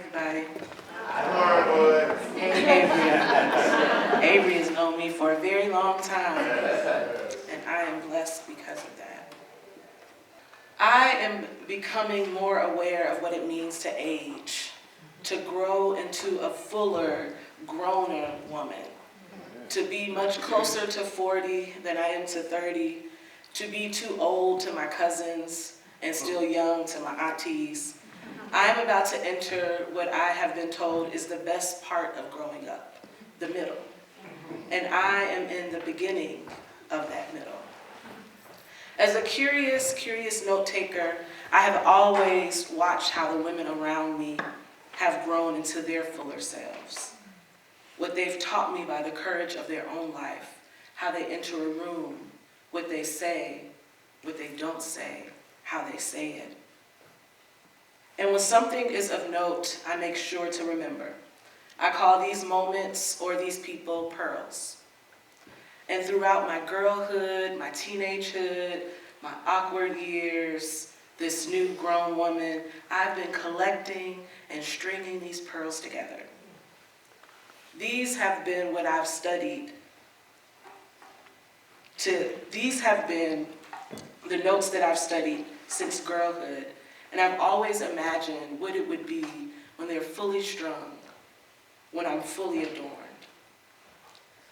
everybody. Come on, boy. Hey, Avery. Avery has known me for a very long time, and I am blessed because of that. I am becoming more aware of what it means to age, to grow into a fuller, growner woman, to be much closer to 40 than I am to 30, to be too old to my cousins and still young to my aunties. I am about to enter what I have been told is the best part of growing up, the middle. And I am in the beginning of that middle. As a curious note taker, I have always watched how the women around me have grown into their fuller selves. What they've taught me by the courage of their own life, how they enter a room, what they say, what they don't say, how they say it. And when something is of note, I make sure to remember. I call these moments or these people pearls. And throughout my girlhood, my teenagehood, my awkward years, this new grown woman, I've been collecting and stringing these pearls together. These have been what I've studied. These have been the notes that I've studied since girlhood. And I've always imagined what it would be when they're fully strung, when I'm fully adorned.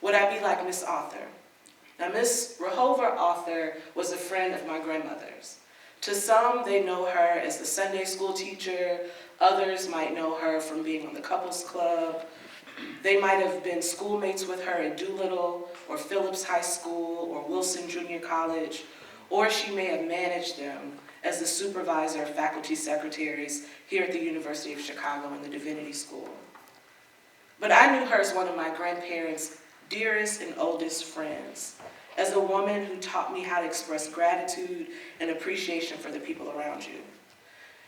Would I be like Miss Author? Now, Miss Rehova Author was a friend of my grandmother's. To some, they know her as the Sunday school teacher. Others might know her from being on the couples club. They might have been schoolmates with her at Doolittle or Phillips High School or Wilson Junior College, or she may have managed them as the supervisor of faculty secretaries here at the University of Chicago in the Divinity School. But I knew her as one of my grandparents' dearest and oldest friends, as a woman who taught me how to express gratitude and appreciation for the people around you.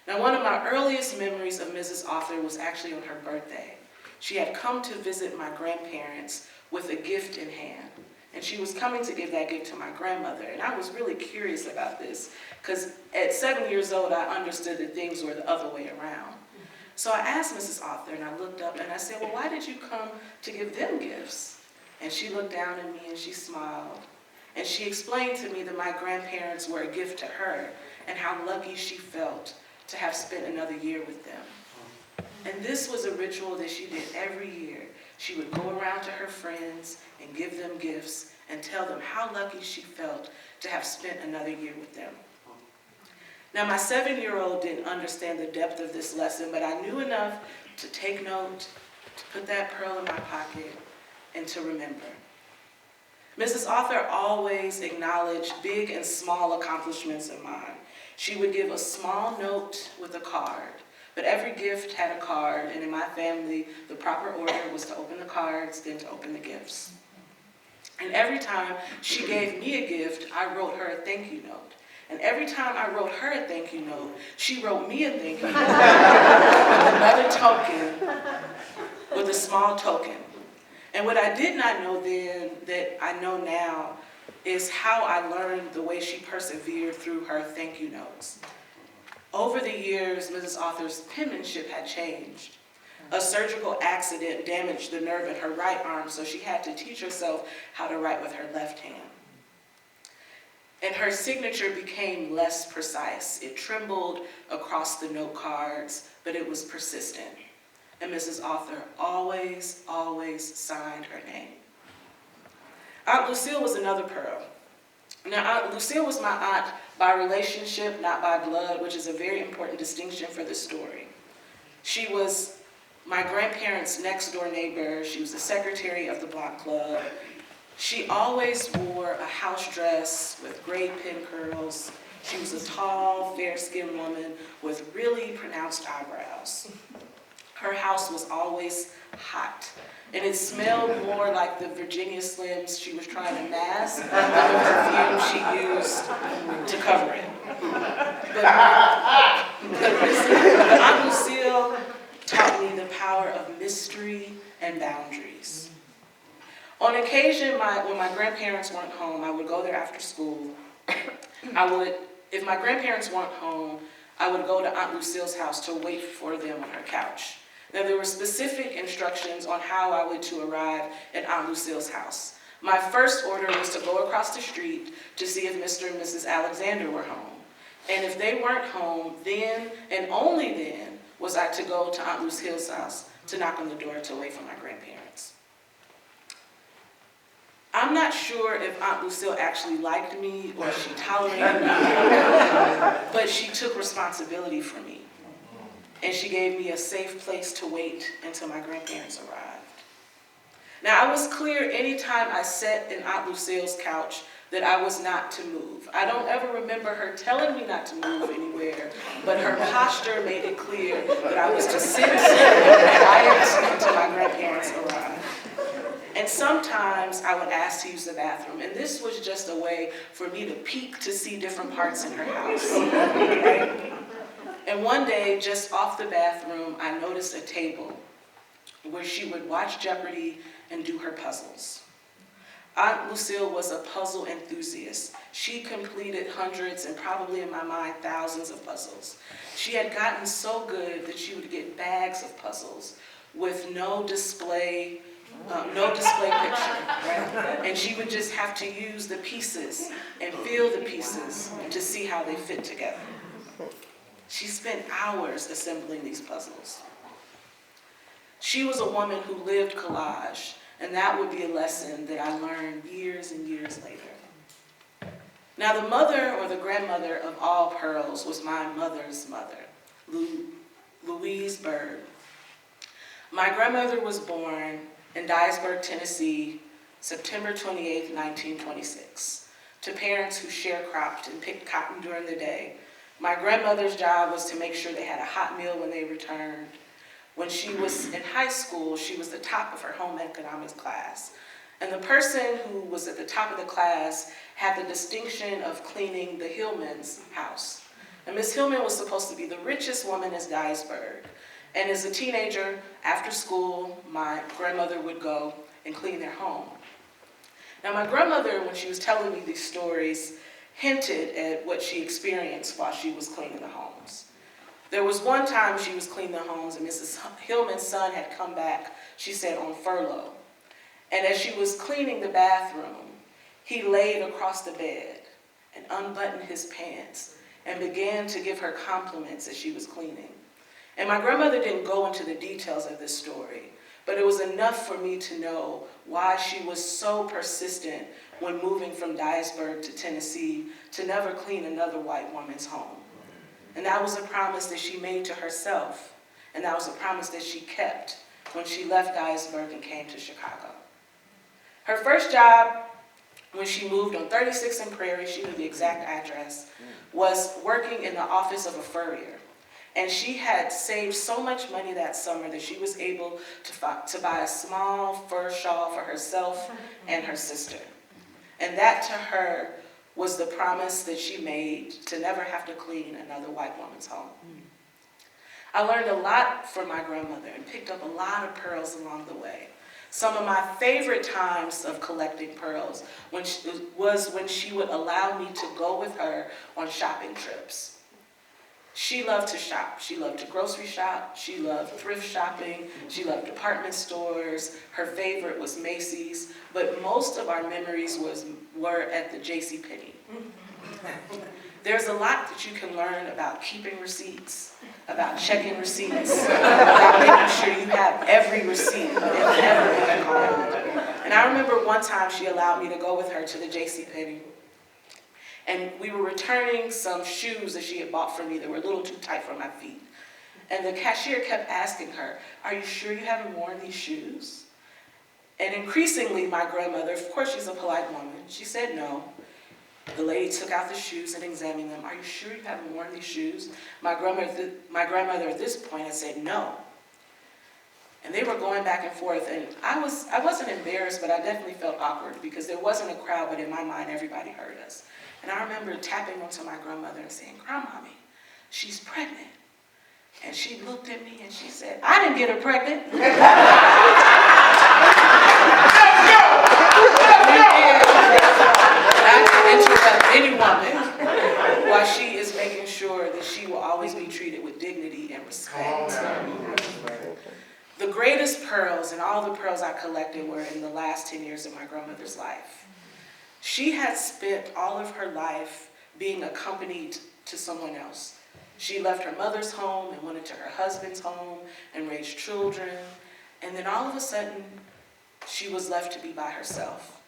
Now, one of my earliest memories of Mrs. Author was actually on her birthday. She had come to visit my grandparents with a gift in hand. And she was coming to give that gift to my grandmother. And I was really curious about this, because at 7 years old, I understood that things were the other way around. So I asked Mrs. Author, and I looked up, and I said, well, why did you come to give them gifts? And she looked down at me, and she smiled. And she explained to me that my grandparents were a gift to her, and how lucky she felt to have spent another year with them. And this was a ritual that she did every year. She would go around to her friends and give them gifts and tell them how lucky she felt to have spent another year with them. Now, my 7-year-old didn't understand the depth of this lesson, but I knew enough to take note, to put that pearl in my pocket, and to remember. Mrs. Author always acknowledged big and small accomplishments of mine. She would give a small note with a card. But every gift had a card, and in my family, the proper order was to open the cards, then to open the gifts. And every time she gave me a gift, I wrote her a thank you note. And every time I wrote her a thank you note, she wrote me a thank you note with another token, with a small token. And what I did not know then, that I know now, is how I learned the way she persevered through her thank you notes. Over the years, Mrs. Author's penmanship had changed. A surgical accident damaged the nerve in her right arm, so she had to teach herself how to write with her left hand. And her signature became less precise. It trembled across the note cards, but it was persistent. And Mrs. Author always signed her name. Aunt Lucille was another pearl. Now, Aunt Lucille was my aunt by relationship, not by blood, which is a very important distinction for this story. She was my grandparents' next door neighbor. She was the secretary of the block club. She always wore a house dress with gray pin curls. She was a tall, fair-skinned woman with really pronounced eyebrows. Her house was always hot, and it smelled more like the Virginia Slims she was trying to mask than the perfume she used to cover it. But Aunt Lucille taught me the power of mystery and boundaries. On occasion, when my grandparents weren't home, I would go there after school. If my grandparents weren't home, I would go to Aunt Lucille's house to wait for them on her couch. Now, there were specific instructions on how I would to arrive at Aunt Lucille's house. My first order was to go across the street to see if Mr. and Mrs. Alexander were home. And if they weren't home, then and only then was I to go to Aunt Lucille's house to knock on the door to wait for my grandparents. I'm not sure if Aunt Lucille actually liked me or she tolerated me, but she took responsibility for me. And she gave me a safe place to wait until my grandparents arrived. Now, I was clear anytime I sat in Aunt Lucille's couch that I was not to move. I don't ever remember her telling me not to move anywhere, but her posture made it clear that I was to sit quiet until my grandparents arrived. And sometimes I would ask to use the bathroom, and this was just a way for me to peek to see different parts in her house, right? And one day, just off the bathroom, I noticed a table where she would watch Jeopardy and do her puzzles. Aunt Lucille was a puzzle enthusiast. She completed hundreds and probably in my mind thousands of puzzles. She had gotten so good that she would get bags of puzzles with no display picture, right? And she would just have to use the pieces and feel the pieces to see how they fit together. She spent hours assembling these puzzles. She was a woman who lived collage, and that would be a lesson that I learned years and years later. Now, the mother or the grandmother of all pearls was my mother's mother, Louise Bird. My grandmother was born in Dyersburg, Tennessee, September 28, 1926, to parents who sharecropped and picked cotton during the day. My grandmother's job was to make sure they had a hot meal when they returned. When she was in high school, she was the top of her home economics class. And the person who was at the top of the class had the distinction of cleaning the Hillman's house. And Miss Hillman was supposed to be the richest woman in Dyersburg. And as a teenager, after school, my grandmother would go and clean their home. Now, my grandmother, when she was telling me these stories, hinted at what she experienced while she was cleaning the homes. There was one time she was cleaning the homes and Mrs. Hillman's son had come back, she said, on furlough. And as she was cleaning the bathroom, he laid across the bed and unbuttoned his pants and began to give her compliments as she was cleaning. And my grandmother didn't go into the details of this story, but it was enough for me to know why she was so persistent when moving from Dyersburg to Tennessee to never clean another white woman's home. And that was a promise that she made to herself, and that was a promise that she kept when she left Dyersburg and came to Chicago. Her first job, when she moved on 36th and Prairie, she knew the exact address, was working in the office of a furrier. And she had saved so much money that summer that she was able to buy a small fur shawl for herself and her sister. And that to her was the promise that she made to never have to clean another white woman's home. I learned a lot from my grandmother and picked up a lot of pearls along the way. Some of my favorite times of collecting pearls was when she would allow me to go with her on shopping trips. She loved to shop. She loved to grocery shop. She loved thrift shopping. She loved department stores. Her favorite was Macy's. But most of our memories were at the JCPenney. There's a lot that you can learn about keeping receipts, about checking receipts, about making sure you have every receipt ever in a card. And I remember one time she allowed me to go with her to the JCPenney. And we were returning some shoes that she had bought for me that were a little too tight for my feet. And the cashier kept asking her, "Are you sure you haven't worn these shoes?" And increasingly, my grandmother, of course she's a polite woman, she said no. The lady took out the shoes and examined them. "Are you sure you haven't worn these shoes?" My grandmother at this point had said no. And they were going back and forth, and I wasn't embarrassed, but I definitely felt awkward because there wasn't a crowd, but in my mind, everybody heard us. And I remember tapping onto my grandmother and saying, "Grandmommy, she's pregnant." And she looked at me and she said, "I didn't get her pregnant." Not to interrupt any woman while she is making sure that she will always be treated with dignity and respect. the greatest pearls and all the pearls I collected were in the last 10 years of my grandmother's life. She had spent all of her life being accompanied to someone else. She left her mother's home and went into her husband's home and raised children. And then all of a sudden, she was left to be by herself.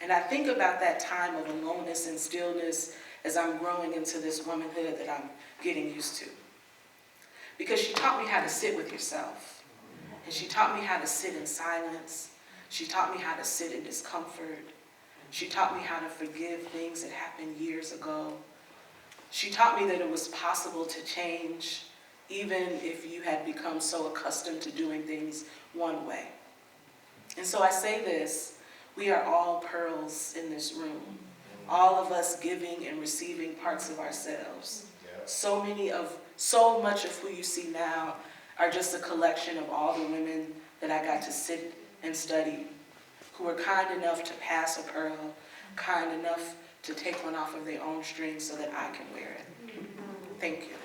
And I think about that time of aloneness and stillness as I'm growing into this womanhood that I'm getting used to. Because she taught me how to sit with yourself. And she taught me how to sit in silence. She taught me how to sit in discomfort. She taught me how to forgive things that happened years ago. She taught me that it was possible to change, even if you had become so accustomed to doing things one way. And so I say this, we are all pearls in this room. All of us giving and receiving parts of ourselves. So much of who you see now are just a collection of all the women that I got to sit and study, who were kind enough to pass a pearl, kind enough to take one off of their own string so that I can wear it. Thank you.